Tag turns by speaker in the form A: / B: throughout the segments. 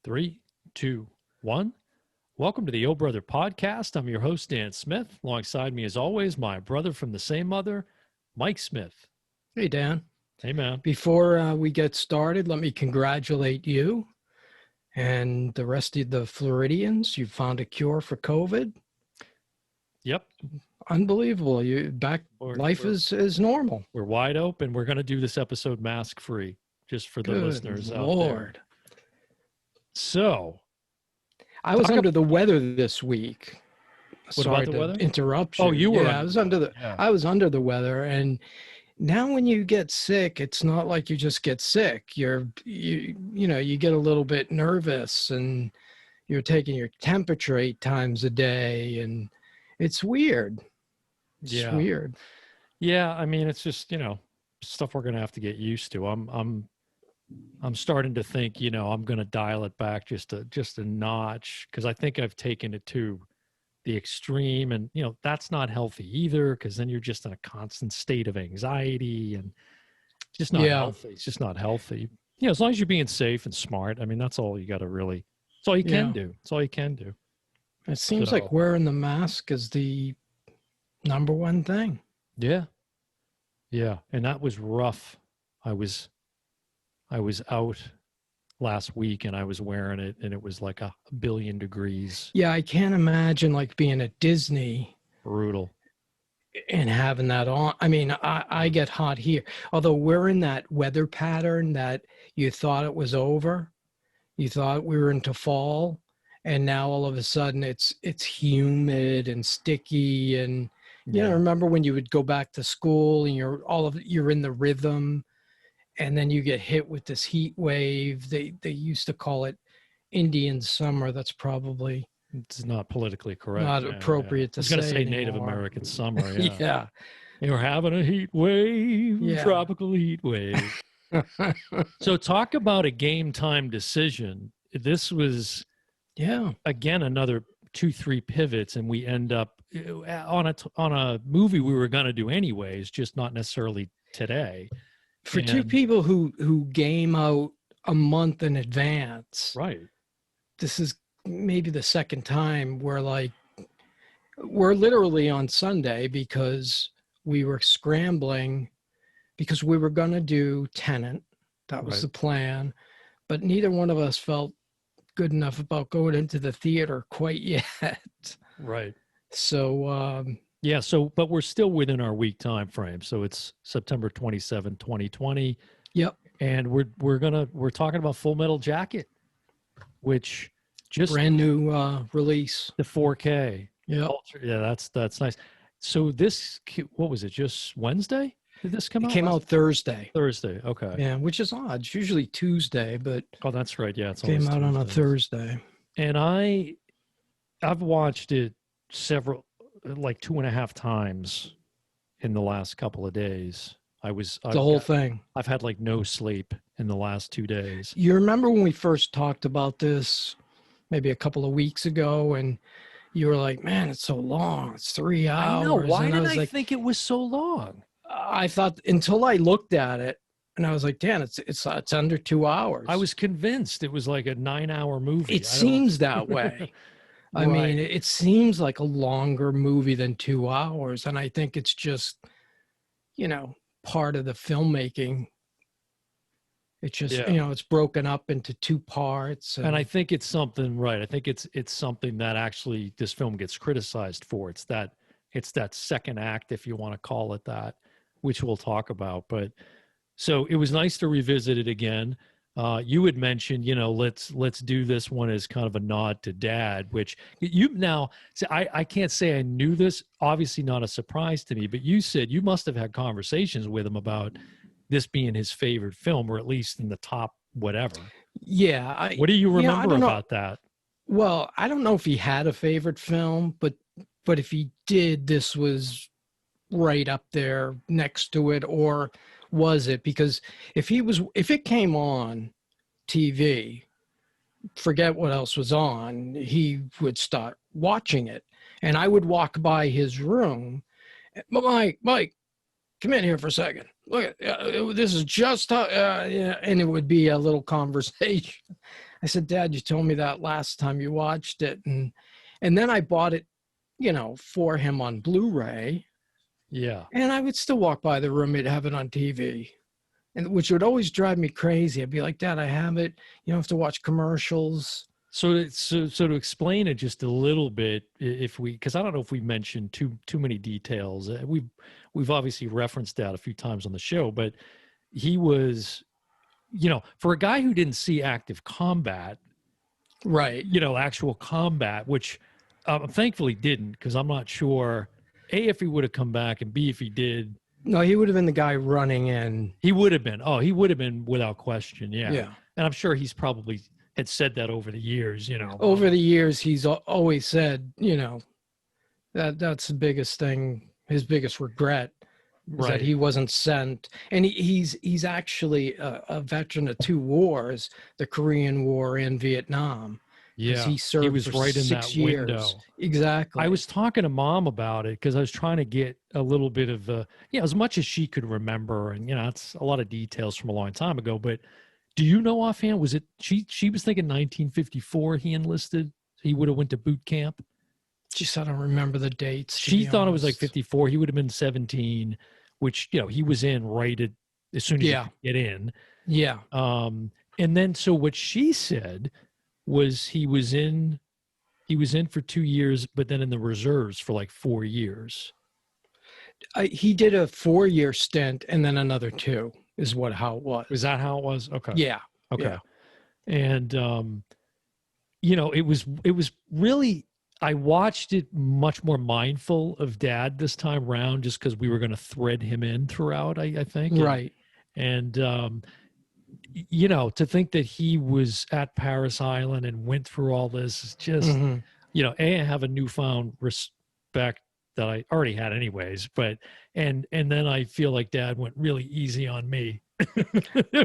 A: Three, two, one. Welcome to the Oh Brother Podcast. I'm your host, Dan Smith. Alongside me, as always, my brother from the same mother, Mike Smith.
B: Hey, Dan.
A: Hey, man.
B: Before we get started, let me congratulate you and the rest of the Floridians. You found a cure for COVID.
A: Yep.
B: Unbelievable. Life is normal.
A: We're wide open. We're going to do this episode mask-free, just for the listeners out there. So,
B: I was under the weather this week.
A: What
B: Sorry
A: about the weather?
B: To interrupt you.
A: Oh, you were.
B: Yeah, I was under the weather, and now when you get sick, it's not like you just get sick. You get a little bit nervous, and you're taking your temperature 8 times a day, and it's weird. It's weird.
A: Yeah, I mean, it's just stuff we're gonna have to get used to. I'm starting to think, I'm going to dial it back just a notch, because I think I've taken it to the extreme, and that's not healthy either, because then you're just in a constant state of anxiety, and it's just not healthy. It's just not healthy. As long as you're being safe and smart, I mean, that's all you got to really. It's all you can do. It's all you can do.
B: It seems like wearing the mask is the number one thing.
A: Yeah, and that was rough. I was out last week and I was wearing it, and it was like 1,000,000,000 degrees.
B: Yeah, I can't imagine like being at Disney.
A: Brutal.
B: And having that on. I mean, I get hot here. Although we're in that weather pattern that you thought it was over. You thought we were into fall, and now all of a sudden it's humid and sticky, and remember when you would go back to school and you're in the rhythm. And then you get hit with this heat wave. They used to call it Indian summer. That's probably
A: it's not politically correct.
B: Not appropriate to say.
A: I was going to say Native American summer. Yeah. You're having a heat wave, tropical heat wave. So talk about a game time decision. This was, again, another 2-3 pivots, and we end up on a movie we were going to do anyways, just not necessarily today.
B: For two people who game out a month in advance,
A: right?
B: This is maybe the second time we're literally on Sunday, because we were scrambling because we were going to do Tenet. That was the plan, but neither one of us felt good enough about going into the theater quite yet. Right. So,
A: but we're still within our week time frame. So it's September 27, 2020.
B: Yep.
A: And we're talking about Full Metal Jacket, which just
B: brand new release.
A: The 4K.
B: Yeah.
A: Yeah, that's nice. So this, what was it? Just Wednesday? Did this come out?
B: It came out Thursday.
A: Thursday. Okay.
B: Yeah, which is odd. It's usually Tuesday, but
A: that's right. Yeah,
B: it came out on a Thursday.
A: And I've watched it like 2.5 times in the last couple of days.
B: Whole thing.
A: I've had like no sleep in the last 2 days.
B: You remember when we first talked about this maybe a couple of weeks ago, and you were like, man, it's so long. It's 3 hours.
A: I know. Why did I think it was so long?
B: I thought, until I looked at it, and I was like, Dan, it's under 2 hours.
A: I was convinced it was like a 9-hour movie.
B: It seems that way. I mean, it seems like a longer movie than 2 hours. And I think it's just, part of the filmmaking. It's just, it's broken up into 2 parts.
A: And I think it's something, right. I think it's something that actually this film gets criticized for. It's that second act, if you want to call it that, which we'll talk about. But so it was nice to revisit it again. You had mentioned, let's do this one as kind of a nod to Dad, which I can't say I knew this, obviously not a surprise to me, but you said you must have had conversations with him about this being his favorite film, or at least in the top whatever.
B: Yeah.
A: What do you remember about that?
B: Well, I don't know if he had a favorite film, but if he did, this was right up there next to it, or was it? Because if it came on TV, forget what else was on, he would start watching it. And I would walk by his room, Mike, come in here for a second. Look, this is just how, and it would be a little conversation. I said, Dad, you told me that last time you watched it. And then I bought it, for him on Blu-ray.
A: Yeah.
B: And I would still walk by the room, he'd have it on TV. And which would always drive me crazy. I'd be like, Dad, I have it. You don't have to watch commercials.
A: So to explain it just a little bit, because I don't know if we mentioned too many details. We've obviously referenced that a few times on the show, but he was, for a guy who didn't see active combat,
B: right?
A: Actual combat, which thankfully didn't, because I'm not sure A, if he would have come back, and B, if he did.
B: No, he would have been the guy running in.
A: He would have been. Oh, he would have been without question. Yeah.
B: Yeah.
A: And I'm sure he's probably had said that over the years,
B: Over the years, he's always said, that's the biggest thing, his biggest regret, is that he wasn't sent. And he's actually a veteran of 2 wars, the Korean War and Vietnam.
A: Yeah,
B: he served.
A: He was
B: for
A: right in
B: 6
A: that
B: years.
A: window.
B: Exactly.
A: I was talking to Mom about it because I was trying to get a little bit of as much as she could remember, and it's a lot of details from a long time ago. But do you know offhand? Was it she was thinking 1954? He enlisted. He would have went to boot camp.
B: Just I don't remember the dates.
A: She thought it was like 54. He would have been 17, which he was in right as soon as he could get in.
B: Yeah.
A: And then so what she said was he was in for 2 years, but then in the reserves for like 4 years.
B: He did a 4-year stint and then another 2 is how it was.
A: Is that how it was? Okay.
B: Yeah.
A: Okay.
B: Yeah.
A: And, it was really, I watched it much more mindful of Dad this time around, just because we were going to thread him in throughout, I think.
B: Right.
A: And to think that he was at Paris Island and went through all this is just, I have a newfound respect that I already had anyways, but, and then I feel like Dad went really easy on me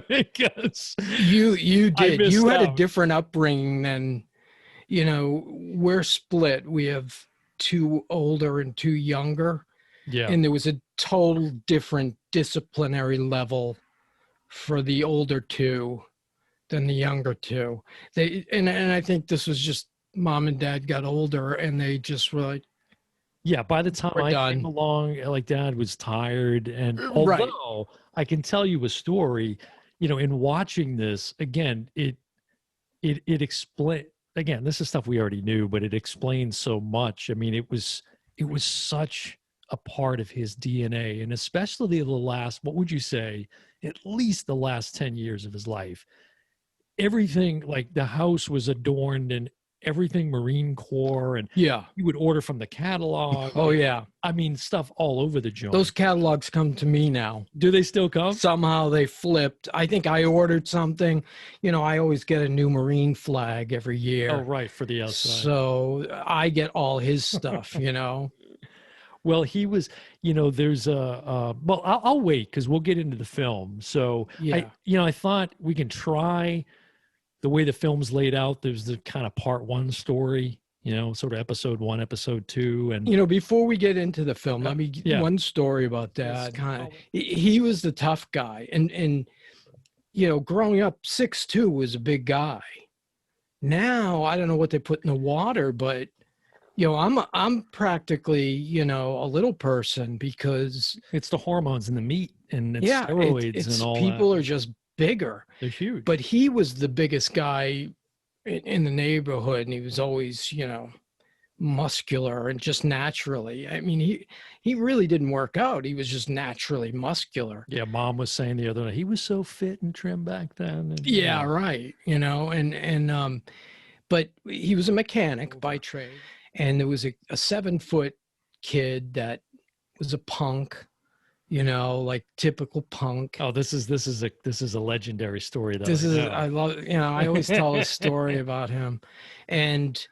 A: because
B: you did, you had
A: out.
B: a different upbringing than, we're split. We have 2 older and 2 younger.
A: Yeah.
B: And there was a total different disciplinary level for the older 2 than the younger 2. And I think this was just Mom and Dad got older and they just were like,
A: yeah, by the time I came along, like Dad was tired. And although I can tell you a story, in watching this, again, it explained, again, this is stuff we already knew, but it explains so much. I mean, it was such a part of his DNA, and especially the last, what would you say, at least the last 10 years of his life. Everything, like the house was adorned and everything Marine Corps, and he would order from the catalog.
B: Oh yeah.
A: I mean, stuff all over the joint.
B: Those catalogs come to me now.
A: Do they still come?
B: Somehow they flipped. I think I ordered something. I always get a new Marine flag every year.
A: Oh, right, for the outside.
B: So I get all his stuff,
A: Well, he was, there's well, I'll wait because we'll get into the film. So I thought we can try the way the film's laid out. There's the kind of part 1 story, sort of episode 1, episode 2. And,
B: before we get into the film, let me get one story about that. He was the tough guy. And growing up, 6'2" was a big guy. Now, I don't know what they put in the water, but I'm practically, a little person because
A: it's the hormones in the meat and it's steroids and all
B: people
A: that.
B: Are just bigger.
A: They're huge.
B: But he was the biggest guy in the neighborhood, and he was always, muscular and just naturally. I mean, he really didn't work out. He was just naturally muscular.
A: Yeah, Mom was saying the other night, he was so fit and trim back then. And,
B: yeah, right. But he was a mechanic by trade. And there was a 7-foot kid that was a punk, like typical punk.
A: Oh, this is a legendary story.
B: I love, I always tell a story about him. And,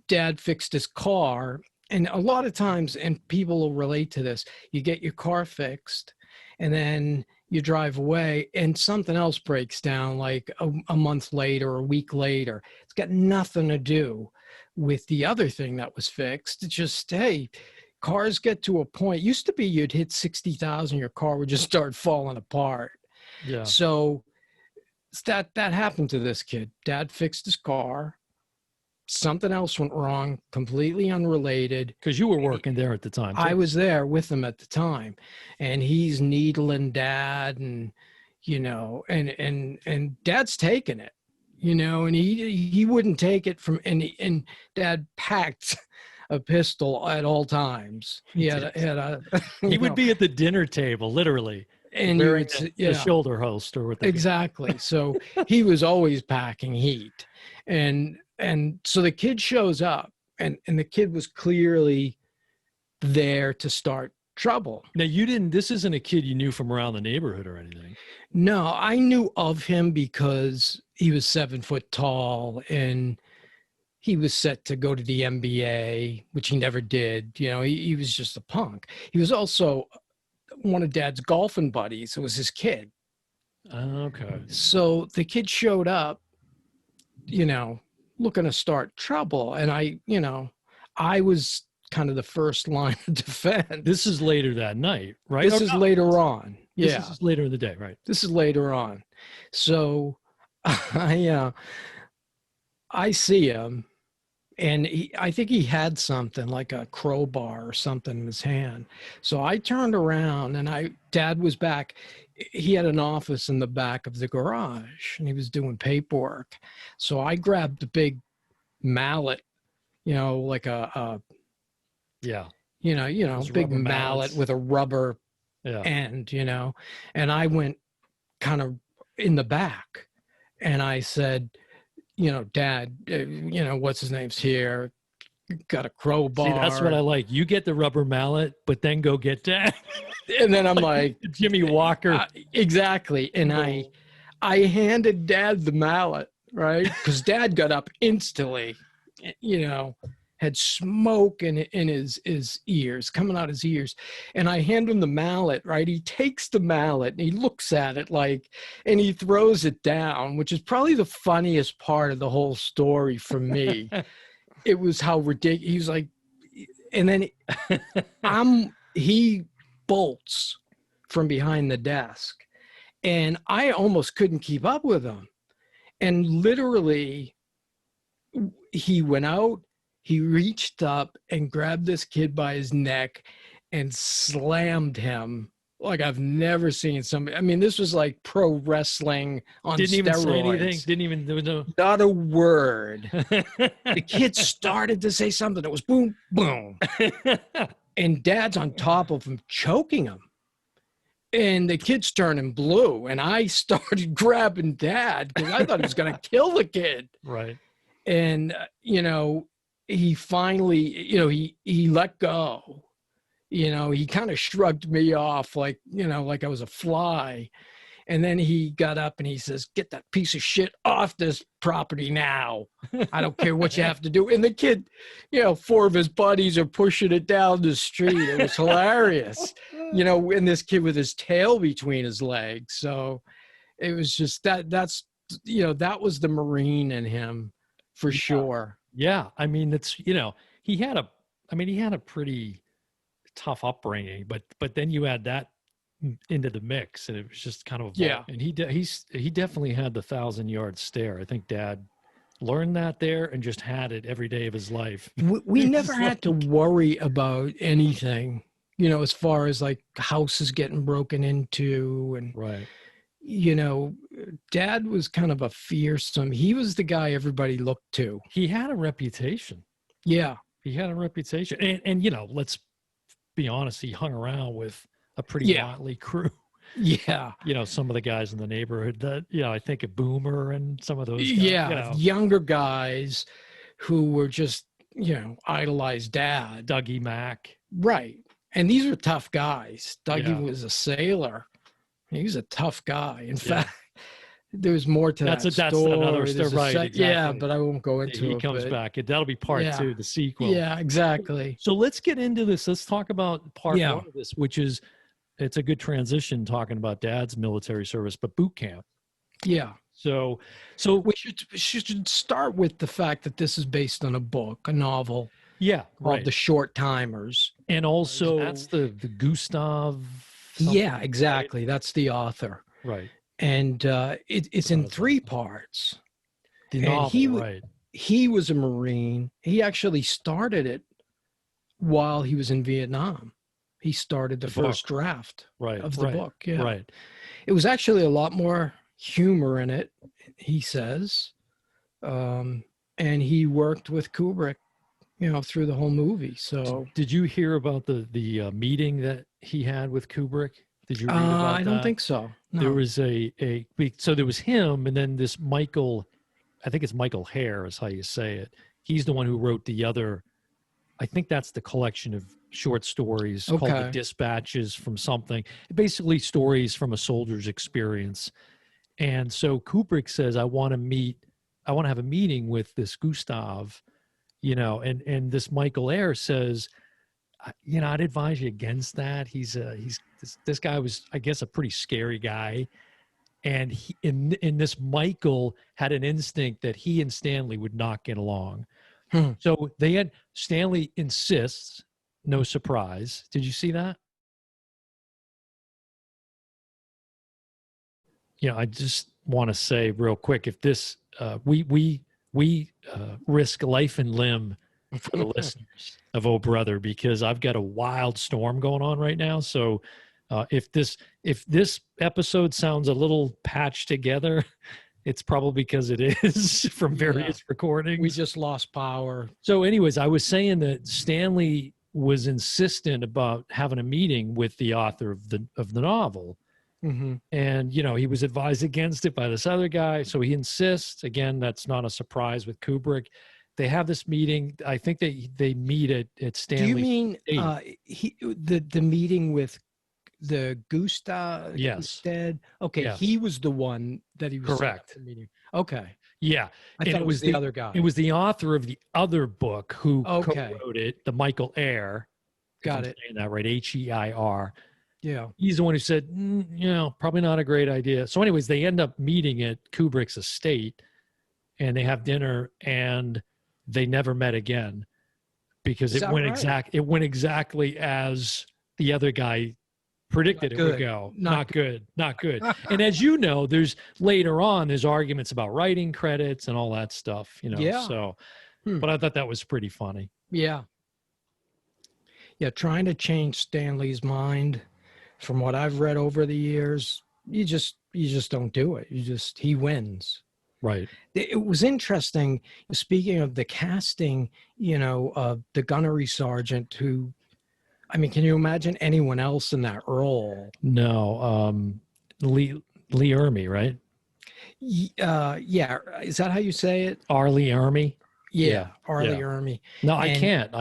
B: Dad fixed his car. And a lot of times, and people will relate to this, you get your car fixed and then you drive away and something else breaks down like a month later or a week later. It's got nothing to do with the other thing that was fixed. It's just, hey, cars get to a point. It used to be you'd hit 60,000, your car would just start falling apart.
A: Yeah.
B: So that happened to this kid. Dad fixed his car. Something else went wrong, completely unrelated.
A: Because you were working there at the time, too.
B: I was there with him at the time, and he's needling Dad, and and Dad's taking it, and he wouldn't take it from, and Dad packed a pistol at all times. He
A: would be at the dinner table, literally,
B: and
A: wearing the shoulder holster with
B: exactly. So he was always packing heat, and so the kid shows up, and the kid was clearly there to start trouble.
A: Now, this isn't a kid you knew from around the neighborhood or anything.
B: No, I knew of him because he was 7 foot tall, and he was set to go to the NBA, which he never did. He was just a punk. He was also one of Dad's golfing buddies. It was his kid.
A: Okay.
B: So the kid showed up, looking to start trouble. And I was kind of the first line of defense.
A: This is later that night, right?
B: This is later on. Yeah.
A: This is later in the day, right?
B: This is later on. So I see him, and I think he had something like a crowbar or something in his hand. So I turned around, and Dad was back. He had an office in the back of the garage, and he was doing paperwork. So I grabbed a big mallet, like a big mallet with a rubber end, and I went kind of in the back, and I said, Dad, what's his name's here, got a crowbar.
A: See, that's what I like. You get the rubber mallet, but then go get Dad.
B: And then I'm like
A: Jimmy Walker.
B: Exactly. And I handed Dad the mallet, right? Because Dad got up instantly, had smoke in his ears, coming out his ears. And I hand him the mallet, right? He takes the mallet and he looks at it and he throws it down, which is probably the funniest part of the whole story for me. It was how ridiculous. He was like, and then he bolts from behind the desk, and I almost couldn't keep up with him. And literally, he went out, he reached up and grabbed this kid by his neck and slammed him like I've never seen somebody. I mean, this was like pro wrestling on steroids.
A: Didn't even say anything. Didn't even know.
B: Not a word. The kid started to say something. It was boom, boom. And Dad's on top of him, choking him. And the kid's turning blue. And I started grabbing Dad because I thought he was going to kill the kid.
A: Right.
B: And, he finally, he let go. He kind of shrugged me off like I was a fly. And then he got up and he says, "Get that piece of shit off this property now. I don't care what you have to do." And the kid, 4 of his buddies are pushing it down the street. It was hilarious, and this kid with his tail between his legs. So it was just that was the Marine in him for sure.
A: Yeah. I mean, he had a pretty tough upbringing, but then you add that into the mix, and it was just kind of and he definitely had the 1,000-yard stare. I think Dad learned that there and just had it every day of his life.
B: We never had to worry about anything, as far as like houses getting broken into, and
A: right.
B: Dad was kind of a fearsome. He was the guy everybody looked to.
A: He had a reputation.
B: Yeah,
A: he had a reputation, and let's be honest, he hung around with a pretty motley crew.
B: Yeah.
A: Some of the guys in the neighborhood that, I think a Boomer and some of those guys.
B: Yeah. Younger guys who were just, idolized Dad.
A: Dougie Mack.
B: Right. And these were tough guys. Dougie was a sailor. He was a tough guy. In fact, there's more to that story. That's another story. Right, exactly. Yeah, but I won't go into it.
A: He comes back. That'll be part 2, the sequel.
B: Yeah, exactly.
A: So let's get into this. Let's talk about part 1 of this, which is, it's a good transition talking about Dad's military service, but boot camp.
B: Yeah.
A: So
B: we should start with the fact that this is based on a book, a novel.
A: Yeah.
B: Called The Short Timers.
A: And also that's the Gustav.
B: Yeah, exactly. Right? That's the author.
A: Right.
B: and it's in 3 parts.
A: The
B: And
A: novel, right?
B: he was a Marine. He actually started it while he was in Vietnam. He started the first draft of the book. Yeah.
A: Right.
B: It was actually a lot more humor in it, he says. And he worked with Kubrick, through the whole movie. So
A: did you hear about the meeting that he had with Kubrick? Did you read about that?
B: I don't think so. No.
A: There was so there was him, and then this Michael, I think it's Michael Hare is how you say it. He's the one who wrote the other, I think that's the collection of short stories called The Dispatches from something. Basically stories from a soldier's experience. And so Kubrick says, I want to have a meeting with this Gustav, and this Michael Hare says, I'd advise you against that. This guy was, I guess, a pretty scary guy. And in this Michael had an instinct that he and Stanley would not get along. So Stanley insists, no surprise. Did you see that? I just want to say real quick, if this, we risk life and limb for the listeners of Oh Brother, because I've got a wild storm going on right now. So if this episode sounds a little patched together, it's probably because it is from various recordings.
B: We just lost power.
A: So anyways, I was saying that Stanley was insistent about having a meeting with the author of the novel.
B: Mm-hmm.
A: And, he was advised against it by this other guy. So he insists. Again, that's not a surprise with Kubrick. They have this meeting. I think they meet at Stanley's.
B: Do you mean the meeting with the Gustav?
A: Yes.
B: Dead. Okay. Yes. He was the one that he was
A: correct.
B: Meeting. Okay.
A: Yeah.
B: I thought it was the other guy.
A: It was the author of the other book who co-wrote it, the Michael Hare.
B: Got it.
A: Saying that right? H-E-I-R.
B: Yeah.
A: He's the one who said, probably not a great idea. So anyways, they end up meeting at Kubrick's estate, and they have dinner, and they never met again because it went exactly as the other guy predicted it would go. Not good. And as you know, there's arguments about writing credits and all that stuff,
B: Yeah.
A: So, but I thought that was pretty funny.
B: Yeah. Yeah. Trying to change Stanley's mind, from what I've read over the years, you just don't do it. He wins.
A: Right.
B: It was interesting. Speaking of the casting, of the gunnery sergeant who, can you imagine anyone else in that role?
A: No. Lee Ermey, right?
B: Yeah. Is that how you say it?
A: R.Lee Ermey.
B: Yeah. R.Lee Ermey.
A: No, I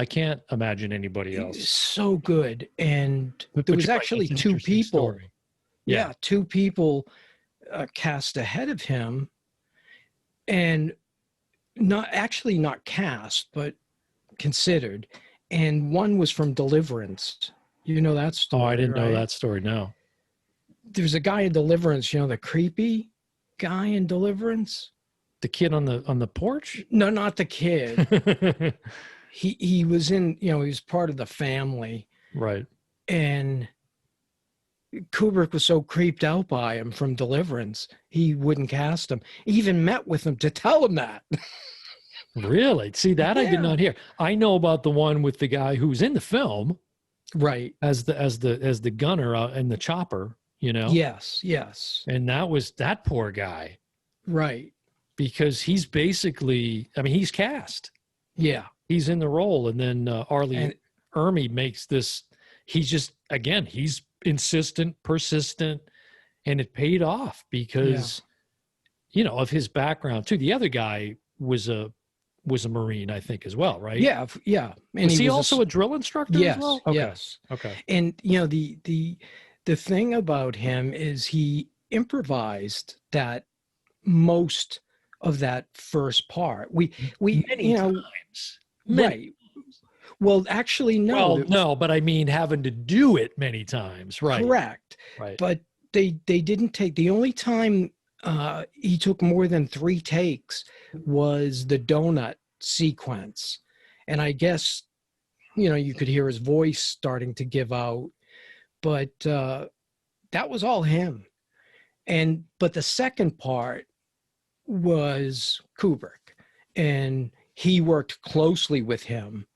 A: can't imagine anybody else.
B: So good. And there was actually 2 people.
A: Story.
B: Yeah. 2 people cast ahead of him, and not cast, but considered. And one was from Deliverance. You know that story?
A: Oh, I didn't know that story. No.
B: There's a guy in Deliverance, the creepy guy in Deliverance.
A: The kid on the porch?
B: No, not the kid. he was in, he was part of the family.
A: Right.
B: And Kubrick was so creeped out by him from Deliverance, he wouldn't cast him. He even met with him to tell him that.
A: Really? See, that I did not hear. I know about the one with the guy who's in the film,
B: right?
A: As the gunner in the chopper,
B: Yes.
A: And that was that poor guy,
B: right?
A: Because he's basically, he's cast.
B: Yeah,
A: he's in the role, and then R.Lee Ermey makes this. He's just he's insistent, persistent, and it paid off because, of his background too. The other guy was a Marine, I think, as well, right?
B: Yeah.
A: And was he also a drill instructor?
B: Yes.
A: As well? Okay.
B: Yes.
A: Okay.
B: And the thing about him is he improvised that most of that first part. We
A: many times.
B: Right. Well, actually, no.
A: Well, no, but having to do it many times, right?
B: Correct.
A: Right.
B: But they didn't take, the only time he took more than 3 takes was the donut sequence. And I guess, you could hear his voice starting to give out, but that was all him. But the second part was Kubrick, and he worked closely with him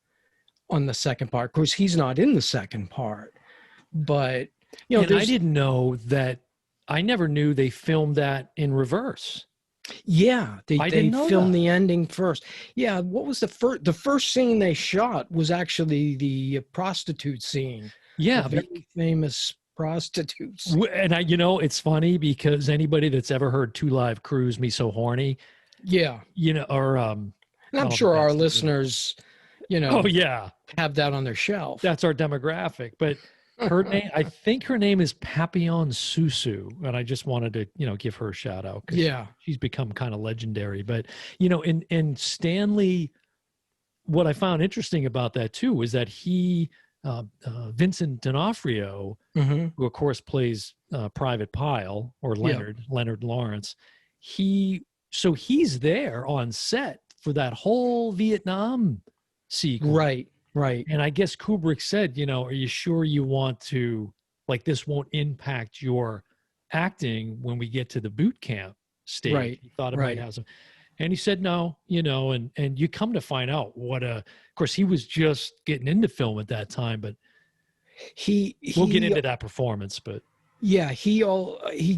B: on the second part. Of course, he's not in the second part, but
A: and I didn't know that. I never knew they filmed that in reverse.
B: Yeah, they
A: didn't know
B: filmed
A: that.
B: the ending first. Yeah, what was the first scene they shot was actually the prostitute scene.
A: Yeah,
B: the very famous prostitutes.
A: and it's funny because anybody that's ever heard Two Live Crews, Me So Horny,
B: Yeah,
A: or
B: and I'm
A: oh,
B: sure our
A: that's the-
B: listeners,
A: Oh yeah,
B: have that on their shelf.
A: that's our demographic. But her name, I think her name is Papillon Susu, and I just wanted to give her a shout out because
B: Yeah,
A: she's become kind of legendary. But in Stanley, what I found interesting about that too was that he Vincent D'Onofrio,
B: hmm
A: who of course plays Private Pyle or Leonard Lawrence, he's there on set for that whole Vietnam sequence.
B: right.
A: And I guess Kubrick said, are you sure you want to, like, this won't impact your acting when we get to the boot camp stage?
B: Right,
A: He thought it might have some. And he said no, and you come to find out of course, he was just getting into film at that time, but we'll get into that performance. But
B: yeah, he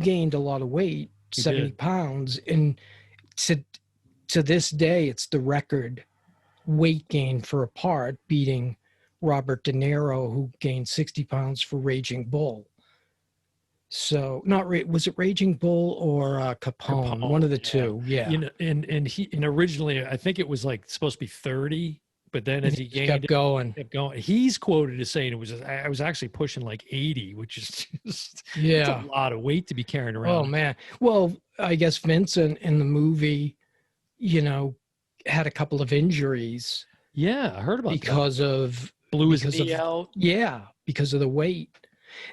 B: gained a lot of weight, 70 pounds, and to this day, it's the record weight gain for a part, beating Robert De Niro, who gained 60 pounds for Raging Bull. So was it Raging Bull or Capone? One of the two. Yeah.
A: And originally I think it was like supposed to be 30, but then as he
B: kept going.
A: He's quoted as saying I was actually pushing like 80, which is just it's a lot of weight to be carrying around.
B: Oh man. Well, I guess Vincent in the movie, had a couple of injuries.
A: Yeah, I heard about
B: because of
A: blew his knee out.
B: Yeah, because of the weight.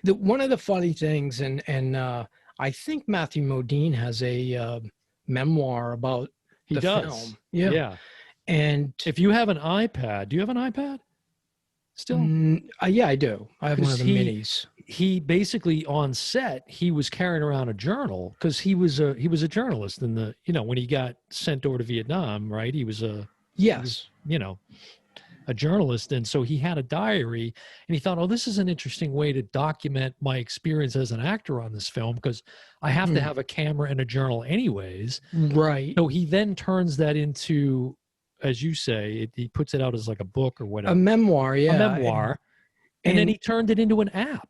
B: One of the funny things, and I think Matthew Modine has a memoir about the film.
A: Yeah.
B: And
A: if you have an iPad, do you have an iPad still?
B: Yeah, I do. I have one of the minis.
A: He basically on set, he was carrying around a journal because he was a journalist in the, when he got sent over to Vietnam, right? He was a journalist. And so he had a diary and he thought, oh, this is an interesting way to document my experience as an actor on this film because I have to have a camera and a journal anyways.
B: Right.
A: So he then turns that into, as you say, he puts it out as like a book or whatever.
B: A memoir, yeah.
A: A memoir. And then he turned it into an app.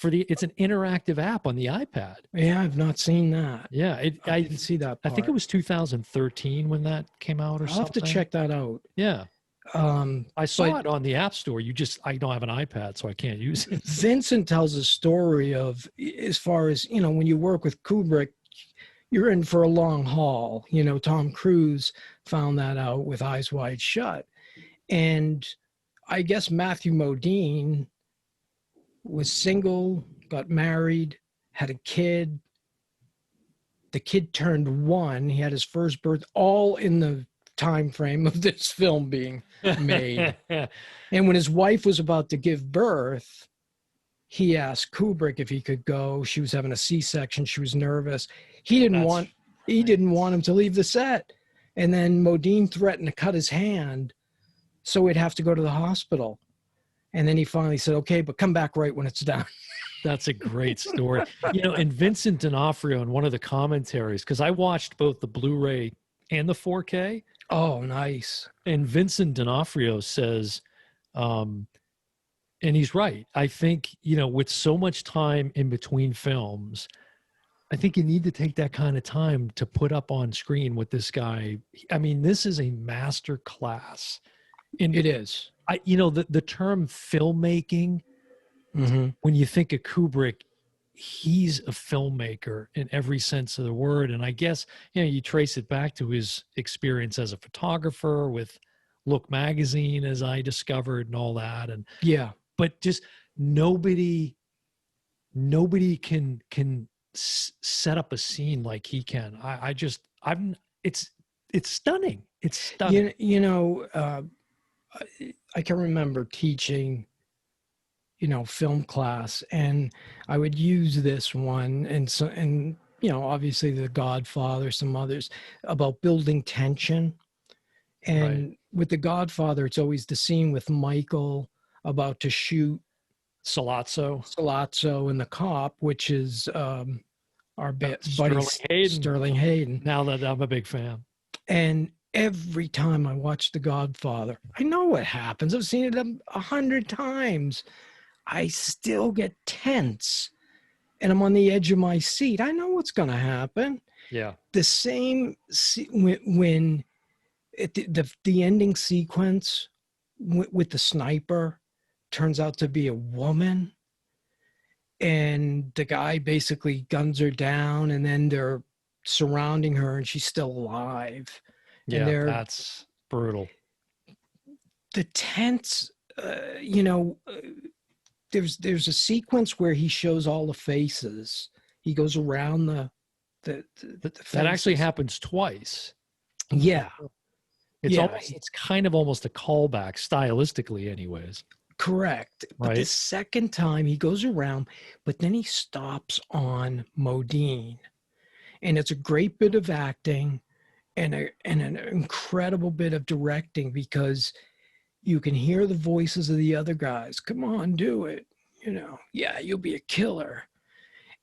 A: It's an interactive app on the iPad.
B: Yeah, I've not seen that.
A: Yeah,
B: I didn't see that part.
A: I think it was 2013 when that came out or something.
B: I'll have to check that out.
A: Yeah. I saw it on the App Store. I don't have an iPad, so I can't use it.
B: Vincent tells a story of, as far as, when you work with Kubrick, you're in for a long haul. Tom Cruise found that out with Eyes Wide Shut. And I guess Matthew Modine was single, got married, had a kid. The kid turned 1. He had his first birth, all in the time frame of this film being made. And when his wife was about to give birth, he asked Kubrick if he could go. She was having a C-section. She was nervous. He didn't want him to leave the set. And then Modine threatened to cut his hand so he'd have to go to the hospital. And then he finally said, okay, but come back right when it's done.
A: That's a great story. And Vincent D'Onofrio in one of the commentaries, because I watched both the Blu-ray and the 4K.
B: Oh, nice.
A: And Vincent D'Onofrio says, and he's right. I think, with so much time in between films, I think you need to take that kind of time to put up on screen with this guy. I mean, this is a master class. And
B: it is.
A: The term filmmaking, when you think of Kubrick, he's a filmmaker in every sense of the word. And I guess, you trace it back to his experience as a photographer with Look magazine, as I discovered, and all that. And
B: yeah,
A: but just nobody can set up a scene like he can. It's stunning. It's stunning.
B: I can remember teaching, film class, and I would use this one, and obviously The Godfather, some others, about building tension. And with The Godfather, it's always the scene with Michael about to shoot Sollozzo and the cop, which is our buddy Sterling Hayden.
A: Now that I'm a big fan.
B: And every time I watch The Godfather, I know what happens. I've seen it 100 times. I still get tense and I'm on the edge of my seat. I know what's going to happen.
A: Yeah.
B: The same when the ending sequence with the sniper turns out to be a woman, and the guy basically guns her down, and then they're surrounding her and she's still alive.
A: Yeah, and that's brutal.
B: The tense, there's a sequence where he shows all the faces. He goes around the
A: that actually happens twice.
B: Yeah.
A: It's kind of almost a callback stylistically anyways.
B: Correct. But the second time he goes around, but then he stops on Modine. And it's a great bit of acting and an incredible bit of directing, because you can hear the voices of the other guys. Come on, do it. Yeah, you'll be a killer.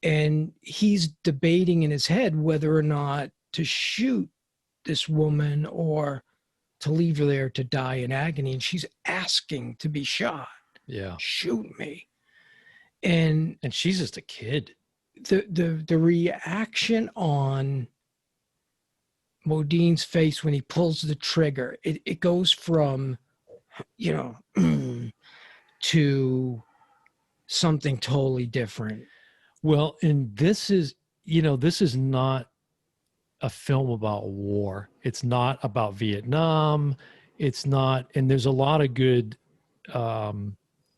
B: And he's debating in his head whether or not to shoot this woman or to leave her there to die in agony. And she's asking to be shot.
A: Yeah.
B: Shoot me. And
A: she's just a kid.
B: The reaction on Modine's face when he pulls the trigger, it goes from, to something totally different.
A: Well, and this is not a film about war. It's not about Vietnam. It's not, and there's a lot of good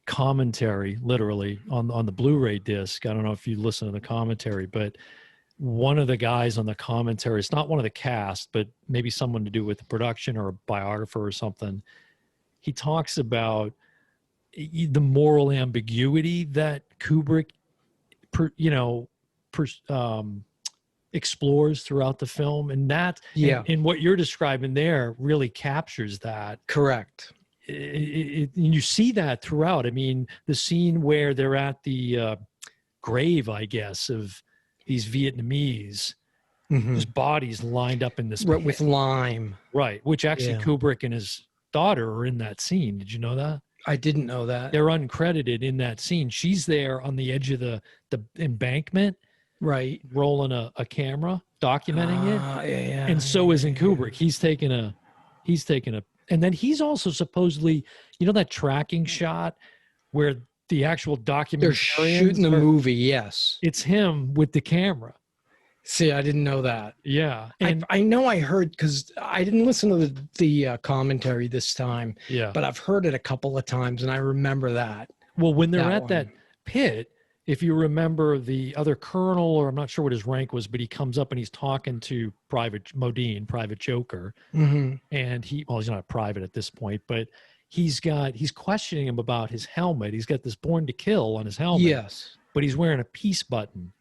A: commentary, literally, on the Blu-ray disc. I don't know if you listen to the commentary, but one of the guys on the commentary, it's not one of the cast, but maybe someone to do with the production or a biographer or something. He talks about the moral ambiguity that Kubrick, explores throughout the film, and that, and what you're describing there really captures that.
B: Correct.
A: And you see that throughout. I mean, the scene where they're at the grave, I guess, of these Vietnamese, whose bodies lined up in this pit.
B: With lime.
A: Right, which actually Kubrick and his daughter are in that scene. Did you know that?
B: I didn't know that.
A: They're uncredited in that scene. She's there on the edge of the embankment,
B: right,
A: rolling a camera, documenting it. And so is in Kubrick. He's taking a, and then he's also supposedly, that tracking shot where the actual documentarians,
B: they're shooting the movie. Yes,
A: it's him with the camera.
B: See, I didn't know that.
A: Yeah,
B: and I know I heard, because I didn't listen to the commentary this time.
A: Yeah,
B: but I've heard it a couple of times, and I remember that.
A: Well, when they're at that pit, if you remember, the other colonel, or I'm not sure what his rank was, but he comes up and he's talking to Private Modine, Private Joker, and he's not a private at this point, but he's questioning him about his helmet. He's got this Born to Kill on his helmet.
B: Yes,
A: but he's wearing a peace button.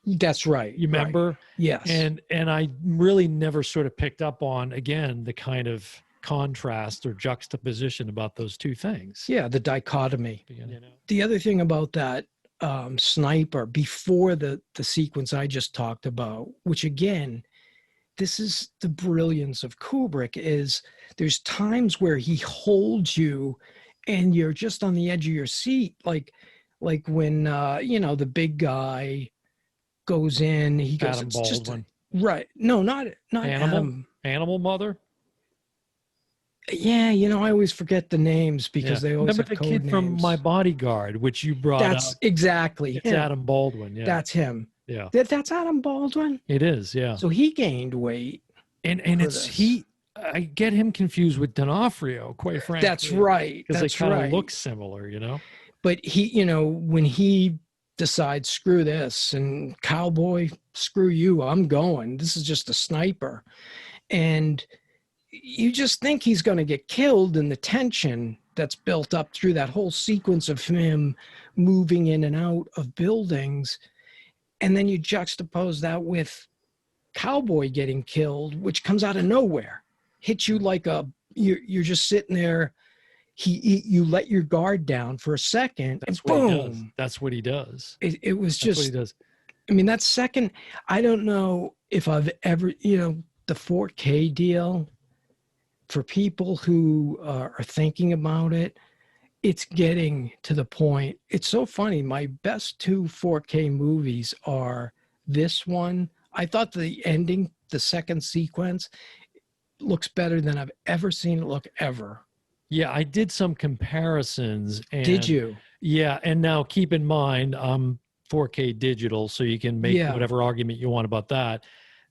B: That's right.
A: You remember?
B: Right. Yes.
A: And I really never sort of picked up on, again, the kind of contrast or juxtaposition about those two things.
B: Yeah, the dichotomy. The other thing about that sniper before the sequence I just talked about, which again, this is the brilliance of Kubrick, is there's times where he holds you and you're just on the edge of your seat. Like when, the big guy goes in, he goes,
A: Adam Baldwin.
B: Right. No, not
A: Animal Mother.
B: Yeah, I always forget the names because they always
A: remember
B: have
A: the
B: code
A: kid
B: names.
A: from My Bodyguard, which you brought up.
B: That's exactly
A: it's
B: him.
A: Adam Baldwin. Yeah,
B: that's him.
A: Yeah,
B: that's Adam Baldwin.
A: It is. Yeah.
B: So he gained weight,
A: and I get him confused with D'Onofrio, quite frankly.
B: That's right.
A: Because they kind of look similar,
B: But he, when he decides, screw this, and cowboy, screw you, I'm going. This is just a sniper, and you just think he's going to get killed, and the tension that's built up through that whole sequence of him moving in and out of buildings. And then you juxtapose that with Cowboy getting killed, which comes out of nowhere, hits you like you're just sitting there. You let your guard down for a second,
A: That's
B: and
A: what he does.
B: boom.
A: That's what he does.
B: It was
A: That's what he
B: just,
A: does.
B: I mean, that second, I don't know if I've ever, the 4K deal, for people who are thinking about it, it's getting to the point. It's so funny. My best 2 4K movies are this one. I thought the ending, the second sequence, looks better than I've ever seen it look ever.
A: Yeah, I did some comparisons. And
B: Did you?
A: Yeah, and now keep in mind, I'm 4K digital, so you can make whatever argument you want about that.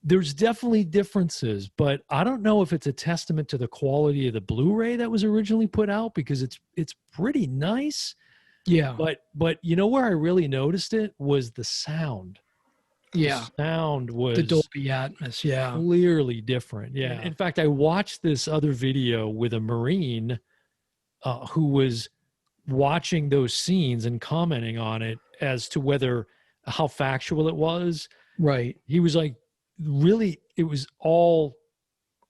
A: There's definitely differences, but I don't know if it's a testament to the quality of the Blu-ray that was originally put out, because it's pretty nice.
B: Yeah.
A: But you know where I really noticed it was the sound.
B: Yeah.
A: The sound was
B: the Dolby Atmos. Yeah.
A: clearly different. Yeah.
B: Yeah.
A: In fact, I watched this other video with a Marine who was watching those scenes and commenting on it as to how factual it was.
B: Right.
A: He was like, really, it was all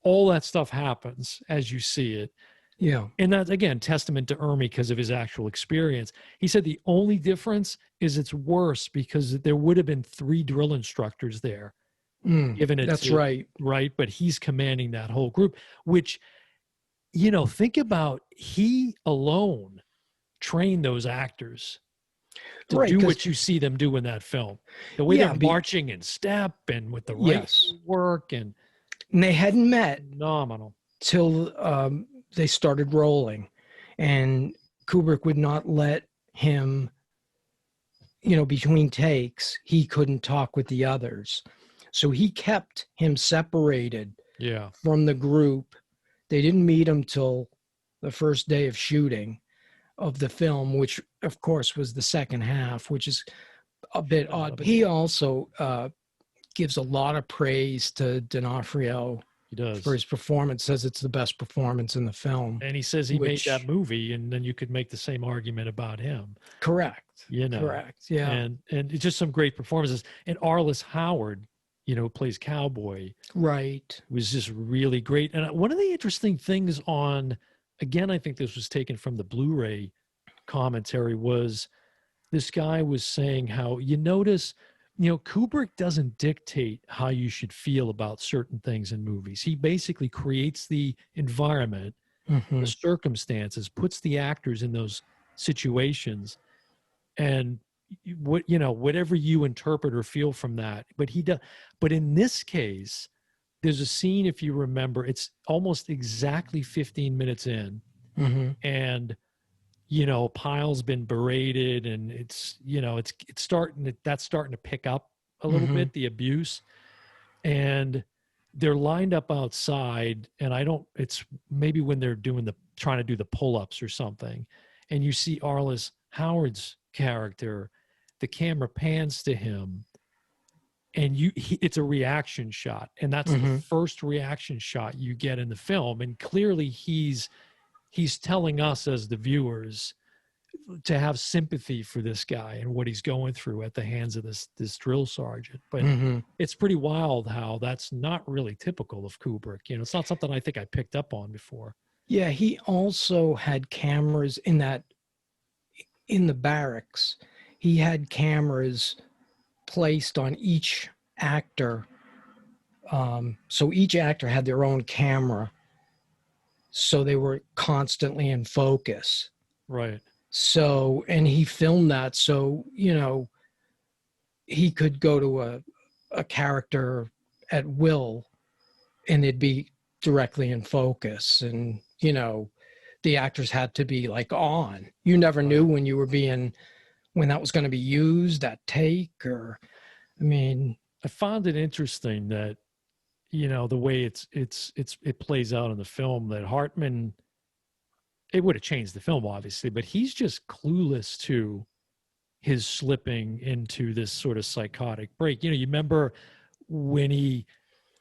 A: that stuff happens as you see it.
B: Yeah.
A: And that's, again, testament to Ermey because of his actual experience. He said the only difference is it's worse because there would have been 3 drill instructors there. Given it
B: That's
A: to,
B: right.
A: Right. But he's commanding that whole group, which, think about, he alone trained those actors to do what you see them do in that film. The way they're marching in step and with the right work. And
B: they hadn't met
A: phenomenal
B: till they started rolling. And Kubrick would not let him, between takes, he couldn't talk with the others. So he kept him separated from the group. They didn't meet him till the first day of shooting of the film, which of course was the second half, which is a bit odd. But he also gives a lot of praise to D'Onofrio.
A: He does.
B: For his performance, says it's the best performance in the film.
A: And he says he made that movie, and then you could make the same argument about him.
B: Correct.
A: Correct.
B: Yeah.
A: And it's just some great performances. And Arliss Howard, who plays Cowboy.
B: Right.
A: Was just really great. And one of the interesting things again, I think this was taken from the Blu-ray commentary, was this guy was saying how you notice, Kubrick doesn't dictate how you should feel about certain things in movies. He basically creates the environment, the circumstances, puts the actors in those situations, and whatever you interpret or feel from that. But he does. But in this case, there's a scene, if you remember, it's almost exactly 15 minutes in, and Pyle's been berated, and it's starting to pick up a little bit, the abuse, and they're lined up outside, and it's maybe when they're trying to do the pull-ups or something, and you see Arliss Howard's character, the camera pans to him, and it's a reaction shot, and that's the first reaction shot you get in the film, and clearly he's telling us as the viewers to have sympathy for this guy and what he's going through at the hands of this drill sergeant. But it's pretty wild how that's not really typical of Kubrick. It's not something I think I picked up on before.
B: Yeah, he also had cameras in the barracks. He had cameras placed on each actor. So each actor had their own camera. So they were constantly in focus.
A: Right.
B: So, and he filmed that. So, he could go to a character at will and it'd be directly in focus. And, the actors had to be like on. You never knew when that was going to be used, that take, I found it interesting that, the way it plays out in the film, that Hartman, it would have changed the film, obviously, but he's just clueless to his slipping into this sort of psychotic break. You remember when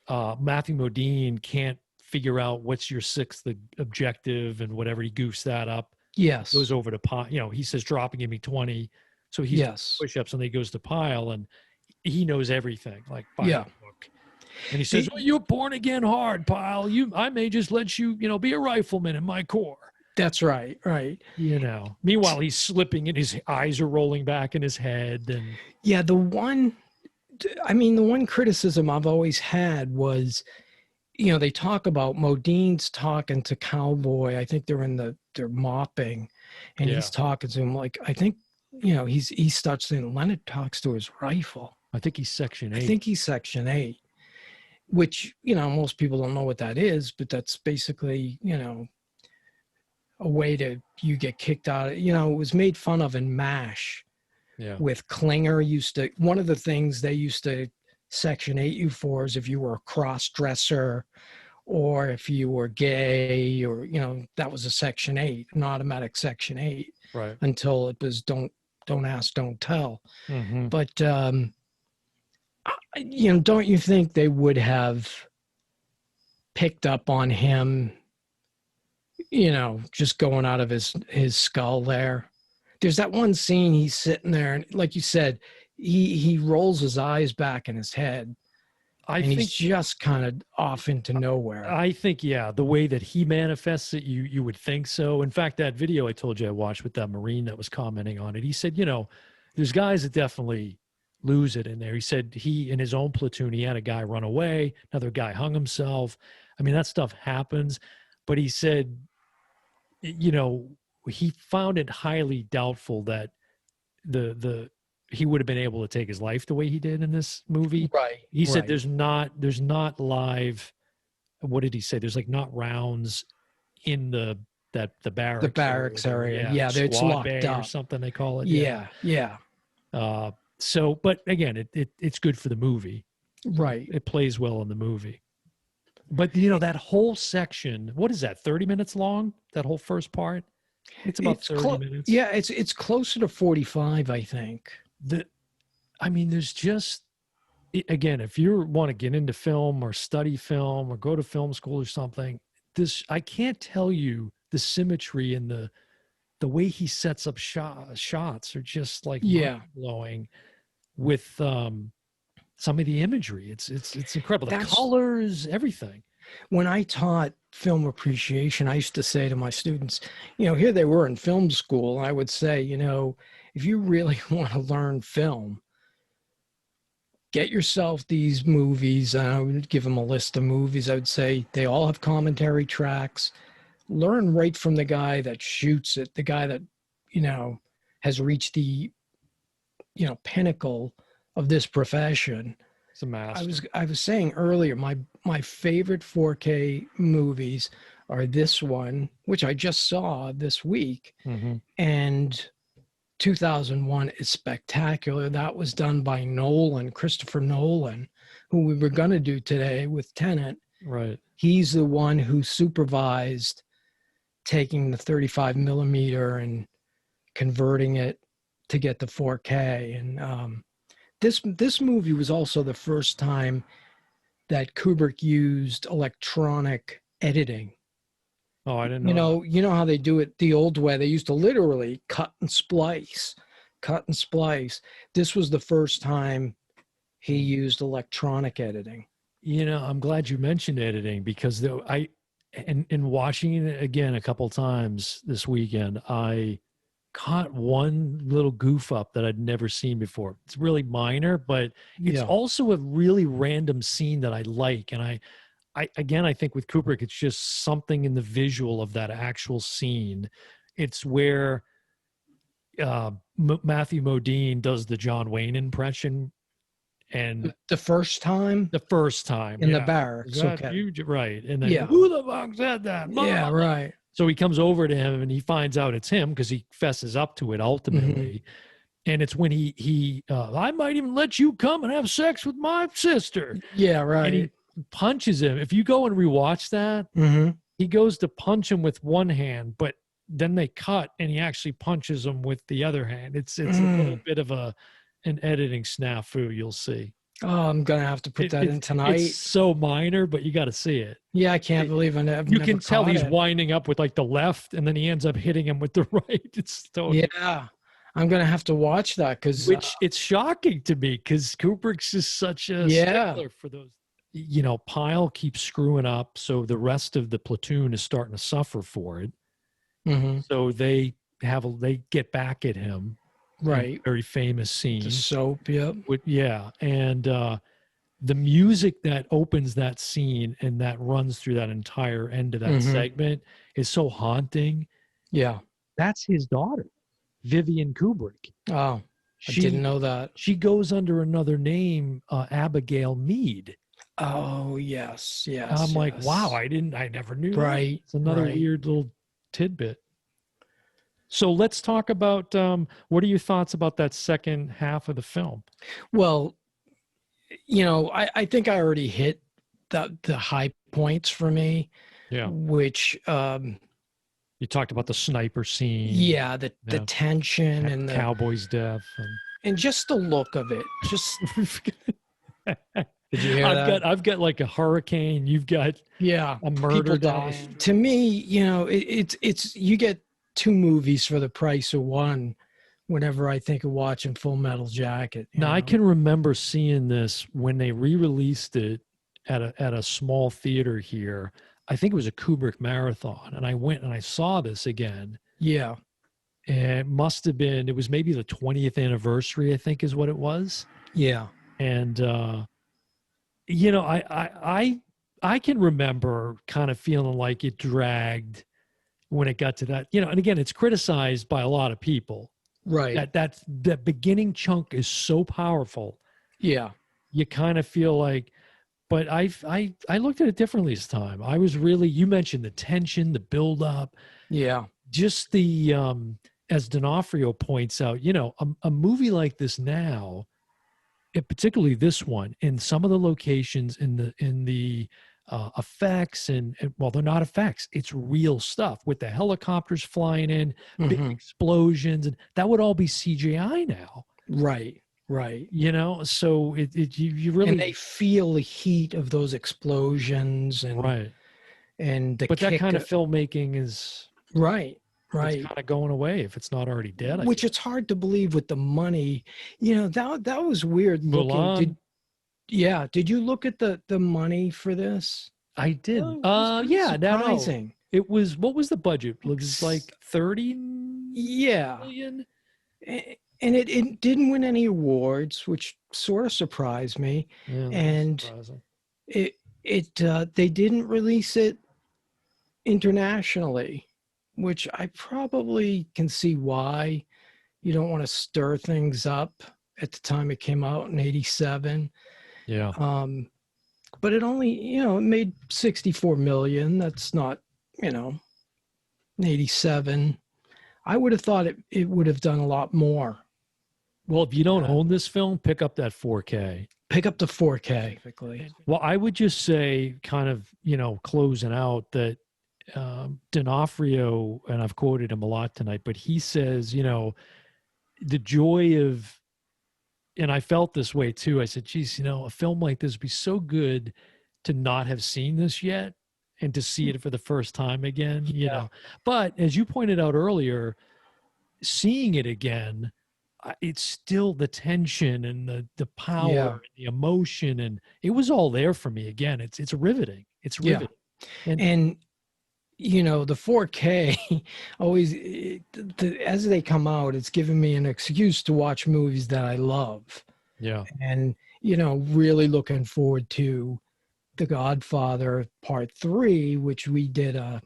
B: Matthew Modine can't figure out what's your 6th objective and whatever, he goofs that up. Yes.
A: Goes over to Pyle, he says, drop and give me 20. So he's push-ups, and then he goes to Pyle, and he knows everything, like by
B: Yeah.
A: the book. And he says, "Well, you're born again hard, pal. I may just let you, be a rifleman in my corps."
B: That's right. Right.
A: Meanwhile, he's slipping and his eyes are rolling back in his head. And
B: Yeah. The one criticism I've always had was, they talk about Modine's talking to Cowboy. I think they're mopping, and he's talking to him like, I think, he starts saying, Leonard talks to his rifle.
A: I think he's Section 8.
B: I think he's Section 8, which, most people don't know what that is, but that's basically, a way you get kicked out. It was made fun of in MASH.
A: Yeah.
B: With Klinger one of the things they used to Section 8 you for is if you were a cross-dresser or if you were gay, or, that was a Section 8, an automatic Section 8.
A: Right.
B: Until it was don't ask, don't tell.
A: Mm-hmm.
B: But, don't you think they would have picked up on him, just going out of his skull there? There's that one scene he's sitting there, and like you said, he rolls his eyes back in his head, and he's just kind of off into nowhere.
A: I think, the way that he manifests it, you would think so. In fact, that video I told you I watched with that Marine that was commenting on it, he said, there's guys that definitely lose it in there. He said in his own platoon, he had a guy run away, another guy hung himself. I mean, that stuff happens. But he said, he found it highly doubtful that he would have been able to take his life the way he did in this movie.
B: Right.
A: He said there's not live. What did he say? There's like not rounds in the barracks.
B: The barracks area. Yeah, it's
A: squad
B: locked
A: bay
B: up
A: or something they call it.
B: Yeah.
A: So, but again, it's good for the movie.
B: Right.
A: It plays well in the movie. But that whole section, what is that? 30 minutes long? That whole first part? It's about 30 minutes.
B: Yeah, it's closer to 45, I think.
A: There's just, again, if you want to get into film or study film or go to film school or something, I can't tell you the symmetry and the way he sets up shots are just like mind-blowing with some of the imagery. It's incredible. The colors, everything.
B: When I taught film appreciation, I used to say to my students, here they were in film school. And I would say, if you really want to learn film, get yourself these movies. And I would give them a list of movies. I would say they all have commentary tracks. Learn right from the guy that shoots it, the guy that, has reached the, pinnacle of this profession.
A: It's a master.
B: I was saying earlier, my favorite 4K movies are this one, which I just saw this week, and 2001 is spectacular. That was done by Christopher Nolan, who we were going to do today with Tenet.
A: Right. He's
B: the one who supervised taking the 35 millimeter and converting it to get the 4K. And this movie was also the first time that Kubrick used electronic editing.
A: Oh, I didn't know.
B: You know how they do it the old way. They used to literally cut and splice. This was the first time he used electronic editing.
A: I'm glad you mentioned editing, because in watching it again a couple times this weekend, I caught one little goof up that I'd never seen before. It's really minor, but it's also a really random scene that I like. And I think with Kubrick, it's just something in the visual of that actual scene. It's where Matthew Modine does the John Wayne impression. And
B: the first time in the barracks.
A: Okay. Right. And then who the fuck said that?
B: Yeah, right.
A: So he comes over to him and he finds out it's him, because he fesses up to it ultimately. And it's when he I might even let you come and have sex with my sister.
B: Yeah, right.
A: And he punches him. If you go and rewatch that, he goes to punch him with one hand, but then they cut and he actually punches him with the other hand. It's a little bit of an editing snafu, you'll see.
B: Oh, I'm going to have to put that in tonight.
A: It's so minor, but you got to see it.
B: Yeah, I can't believe it.
A: You can tell he's winding up with like the left, and then he ends up hitting him with the right. It's totally.
B: Yeah. I'm gonna have to watch that because
A: which it's shocking to me because Kubrick's just such a
B: yeah.
A: stickler for those. You know, Pyle keeps screwing up, so the rest of the platoon is starting to suffer for it.
B: Mhm.
A: So they get back at him.
B: Right.
A: Very famous scene.
B: The soap, yep.
A: Yeah, and the music that opens that scene and that runs through that entire end of that segment is so haunting.
B: Yeah.
A: That's his daughter, Vivian Kubrick.
B: Oh, I didn't know that.
A: She goes under another name, Abigail Mead.
B: Oh, yes, yes.
A: I'm like, wow, I never knew that.
B: Right.
A: It's another weird little tidbit. So let's talk about what are your thoughts about that second half of the film?
B: Well, you know, I think I already hit the high points for me.
A: Yeah.
B: Which
A: you talked about the sniper scene.
B: Yeah, the tension and the
A: cowboy's death
B: and just the look of it. Just did you hear that?
A: I've got like a hurricane. You've got a murder
B: dying. To me, you know, it's you get two movies for the price of one. Whenever I think of watching Full Metal Jacket.
A: Now I can remember seeing this when they re-released it at a small theater here. I think it was a Kubrick marathon, and I went and I saw this again.
B: Yeah.
A: And it was maybe the 20th anniversary, I think is what it was.
B: Yeah.
A: And you know, I can remember kind of feeling like it dragged when it got to that, you know, and again, it's criticized by a lot of people.
B: Right.
A: That beginning chunk is so powerful.
B: Yeah.
A: You kind of feel like, but I looked at it differently this time. I was really, you mentioned the tension, the buildup.
B: Yeah.
A: Just the, as D'Onofrio points out, you know, a movie like this now, particularly this one, in some of the locations, in the effects, and well, they're not effects, it's real stuff with the helicopters flying in, big explosions, and that would all be CGI now.
B: Right.
A: You know, so you really,
B: and they feel the heat of those explosions and
A: but that kind of filmmaking is
B: right.
A: It's kind of going away if it's not already dead.
B: Which it's hard to believe with the money. You know, that was weird looking. Did you look at the money for this?
A: I did.
B: Yeah, surprising.
A: It was, what was the budget? It was like 30 million.
B: And it didn't win any awards, which sort of surprised me.
A: Yeah,
B: and they didn't release it internationally, which I probably can see why. You don't want to stir things up at the time it came out in 87.
A: Yeah.
B: But it only, you know, it made 64 million. That's not, you know, 87. I would have thought it would have done a lot more.
A: Well, if you don't own this film, pick up that 4K.
B: Pick up the 4K.
A: Well, I would just say, kind of, you know, closing out, that D'Onofrio, and I've quoted him a lot tonight, but he says, you know, the joy of, and I felt this way too. I said, geez, you know, a film like this would be so good to not have seen this yet and to see it for the first time again, you know. But as you pointed out earlier, seeing it again, it's still the tension and the power and the emotion, and it was all there for me again. It's riveting. It's riveting.
B: And you know, the 4K always, as they come out, it's given me an excuse to watch movies that I love.
A: Yeah.
B: And, you know, really looking forward to The Godfather Part 3, which we did a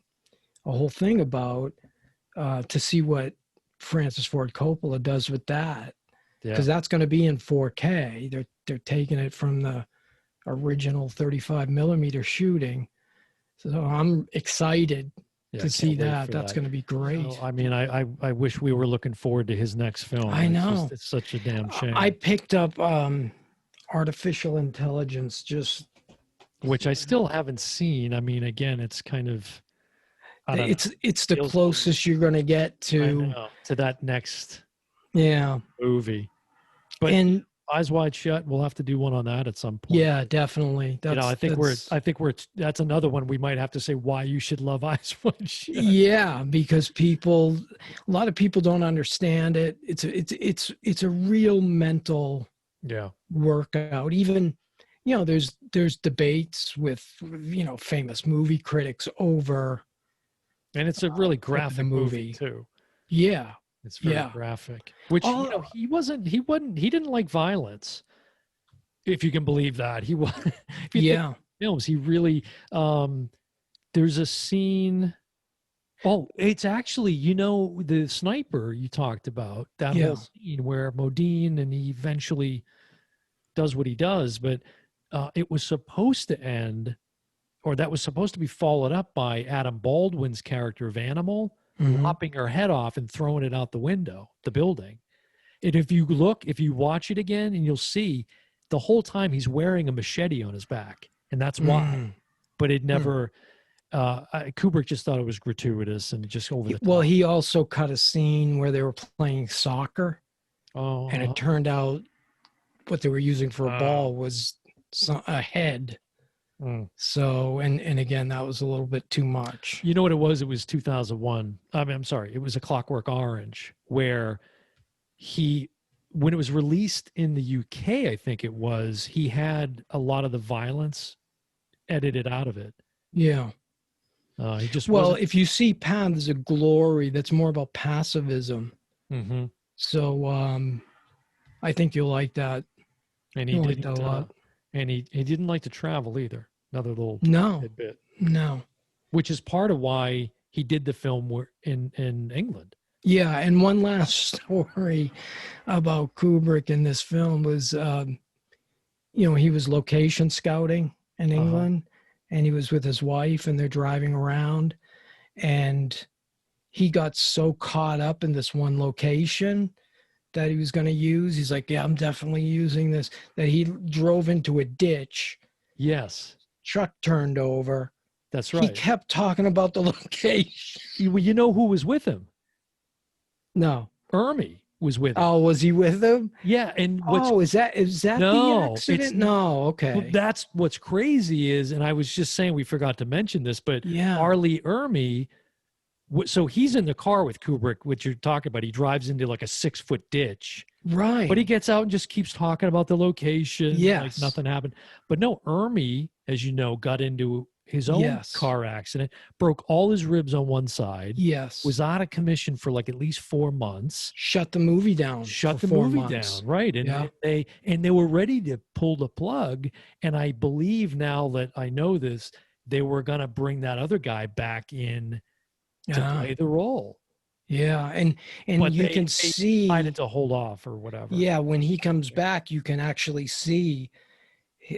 B: whole thing about, to see what Francis Ford Coppola does with that. Because that's going to be in 4K. They're taking it from the original 35 millimeter shooting. So I'm excited to see that. That's going to be great.
A: So, I mean, I wish we were looking forward to his next film.
B: I know.
A: It's such a damn shame.
B: I picked up Artificial Intelligence,
A: which I still haven't seen. I mean, again, it's kind of,
B: it's the closest you're going to get to
A: that next
B: movie.
A: But Eyes Wide Shut. We'll have to do one on that at some point.
B: Yeah, definitely.
A: I think that's another one we might have to say why you should love Eyes Wide Shut.
B: Yeah, because a lot of people don't understand it. It's a real mental workout. Even, there's debates with, famous movie critics over.
A: And it's a really graphic movie too.
B: Yeah.
A: It's very graphic, which, he didn't like violence. If you can believe that. He was, if you think films, he really, there's a scene. Oh, it's actually, the sniper you talked about, that whole scene where Modine, and he eventually does what he does, but it was supposed to end, or that was supposed to be followed up by Adam Baldwin's character of Animal, lopping her head off and throwing it out the window, the building. And if you watch it again, and you'll see the whole time he's wearing a machete on his back, and that's why. But it never, Kubrick just thought it was gratuitous and just over the top.
B: Well, he also cut a scene where they were playing soccer, and it turned out what they were using for a ball was a head. So, and again, that was a little bit too much.
A: You know what it was? It was 2001. I'm sorry. It was A Clockwork Orange, where when it was released in the UK, I think it was, he had a lot of the violence edited out of it.
B: Yeah.
A: He just
B: if you see Paths of Glory, that's more about pacifism. So, I think you'll like that.
A: And he didn't a lot. And he didn't like to travel either. Another little tidbit.
B: No.
A: Which is part of why he did the film in England.
B: Yeah, and one last story about Kubrick in this film was, he was location scouting in England, and he was with his wife, and they're driving around, and he got so caught up in this one location that he was going to use. He's like, yeah, I'm definitely using this. That he drove into a ditch.
A: Yes.
B: Truck turned over.
A: That's right.
B: He kept talking about the location.
A: You know who was with him?
B: No.
A: Ermey was with him.
B: Oh, was he with him?
A: Yeah. And
B: is that the accident? No, okay.
A: Well, that's what's crazy is, and I was just saying we forgot to mention this, but R.Lee Ermey, so he's in the car with Kubrick, which you're talking about. He drives into like a 6-foot ditch.
B: Right.
A: But he gets out and just keeps talking about the location.
B: Yes.
A: Like nothing happened. But no, Ermey, as you know, got into his own car accident, broke all his ribs on one side.
B: Yes.
A: Was out of commission for like at least 4 months.
B: Shut the movie down.
A: Right. And they were ready to pull the plug. And I believe now that I know this, they were going to bring that other guy back in to play the role.
B: Yeah, and you can see
A: decided to hold off or whatever.
B: Yeah, when he comes back, you can actually see,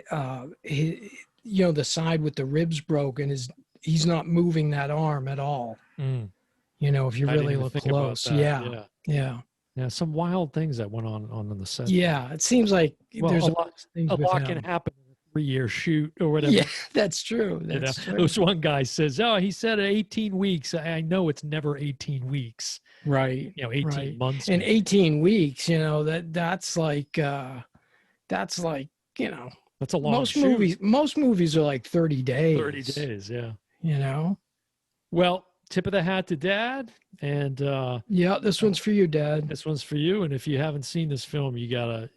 B: the side with the ribs broken he's not moving that arm at all. If you really look close. Yeah.
A: Some wild things that went on the set.
B: Yeah, it seems like there's a lot
A: can happen. 3-year shoot or whatever.
B: Yeah, that's true. That's true.
A: This one guy says, he said 18 weeks. I know it's never 18 weeks.
B: Right.
A: 18 months.
B: And 18 weeks, that's like,
A: that's a long
B: Most movies are like 30 days.
A: 30 days, yeah.
B: Well,
A: tip of the hat to Dad. And
B: this one's for you, Dad.
A: This one's for you. And if you haven't seen this film, you gotta,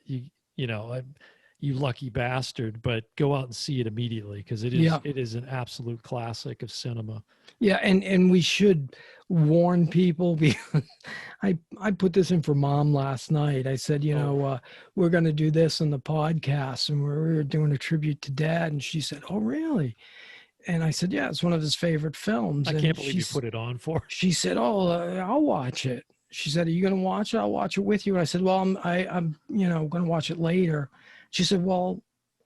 A: you lucky bastard, but go out and see it immediately because it is an absolute classic of cinema.
B: Yeah, and we should warn people because I put this in for Mom last night. I said, we're going to do this on the podcast, and we're doing a tribute to Dad. And she said, oh, really? And I said, yeah, it's one of his favorite films.
A: I can't believe you put it on for her.
B: She said, oh, I'll watch it. She said, are you going to watch it? I'll watch it with you. And I said, well, I'm going to watch it later. She said, well,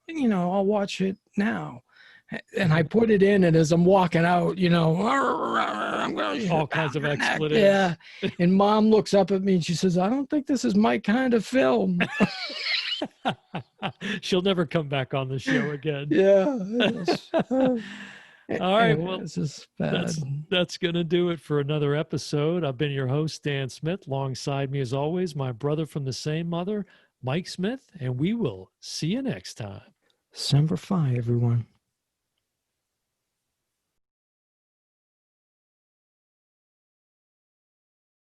B: I'll watch it now. And I put it in, and as I'm walking out, I'm going
A: all kinds of expletives.
B: Yeah. And Mom looks up at me and she says, I don't think this is my kind of film.
A: She'll never come back on the show again.
B: Yeah.
A: All right. Well,
B: this is bad.
A: That's going to do it for another episode. I've been your host, Dan Smith. Alongside me, as always, my brother from the same mother, Mike Smith, and we will see you next time.
B: Semper Fi, everyone.